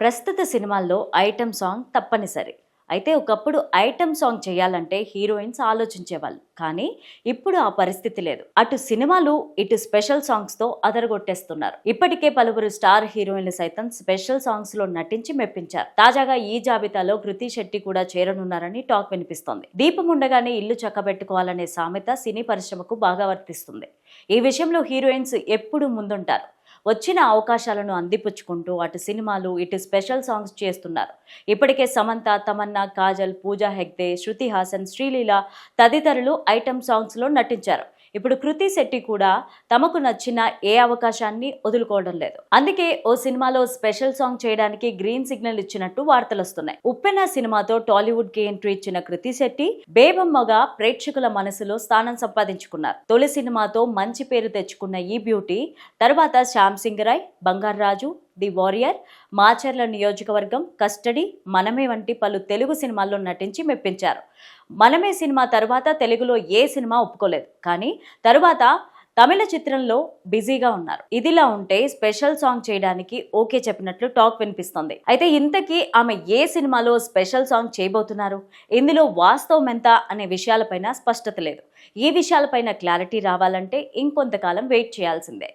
ప్రస్తుత సినిమాల్లో item song తప్పనిసరి. అయితే ఒకప్పుడు ఐటెం సాంగ్ చేయాలంటే హీరోయిన్స్ ఆలోచించేవాళ్ళు. కానీ ఇప్పుడు ఆ పరిస్థితి లేదు. అటు సినిమాలు ఇటు స్పెషల్ సాంగ్స్తో అదరగొట్టేస్తున్నారు. ఇప్పటికే పలువురు స్టార్ హీరోయిన్లు సైతం స్పెషల్ సాంగ్స్లో నటించి మెప్పించారు. తాజాగా ఈ జాబితాలో కృతి శెట్టి కూడా చేరనున్నారని టాక్ వినిపిస్తోంది. దీపం ఉండగానే ఇల్లు చక్కబెట్టుకోవాలనే సామెత సినీ పరిశ్రమకు బాగా వర్తిస్తుంది. ఈ విషయంలో హీరోయిన్స్ ఎప్పుడూ ముందుంటారు. వచ్చిన అవకాశాలను అందిపుచ్చుకుంటూ అటు సినిమాలు ఇటు స్పెషల్ సాంగ్స్ చేస్తున్నారు. ఇప్పటికే సమంత, తమన్నా, కాజల్, పూజా హెగ్డే, శృతి హాసన్, శ్రీలీల తదితరులు ఐటెం సాంగ్స్లో నటించారు. ఇప్పుడు కృతి శెట్టి కూడా తమకు నచ్చిన ఏ అవకాశాన్ని వదులుకోవడం లేదు. అందుకే ఓ సినిమాలో స్పెషల్ సాంగ్ చేయడానికి గ్రీన్ సిగ్నల్ ఇచ్చినట్టు వార్తలు వస్తున్నాయి. ఉప్పెన సినిమాతో టాలీవుడ్ కి ఎంట్రీ ఇచ్చిన కృతి శెట్టి బేబమ్మగా ప్రేక్షకుల మనసులో స్థానం సంపాదించుకున్నారు. తొలి సినిమాతో మంచి పేరు తెచ్చుకున్న ఈ బ్యూటీ తర్వాత శ్యామ్ సింగ్ రాయ్, బంగారు రాజు, ది వారియర్, మాచర్ల నియోజకవర్గం, కస్టడీ, మనమే వంటి పలు తెలుగు సినిమాల్లో నటించి మెప్పించారు. మనమే సినిమా తర్వాత తెలుగులో ఏ సినిమా ఒప్పుకోలేదు. కానీ తరువాత తమిళ చిత్రంలో బిజీగా ఉన్నారు. ఇదిలా ఉంటే స్పెషల్ సాంగ్ చేయడానికి ఓకే చెప్పినట్లు టాక్ వినిపిస్తోంది. అయితే ఇంతకీ ఆమె ఏ సినిమాలో స్పెషల్ సాంగ్ చేయబోతున్నారు, ఇందులో వాస్తవం ఎంత అనే విషయాలపైన స్పష్టత లేదు. ఈ విషయాలపైన క్లారిటీ రావాలంటే ఇంకొంతకాలం వెయిట్ చేయాల్సిందే.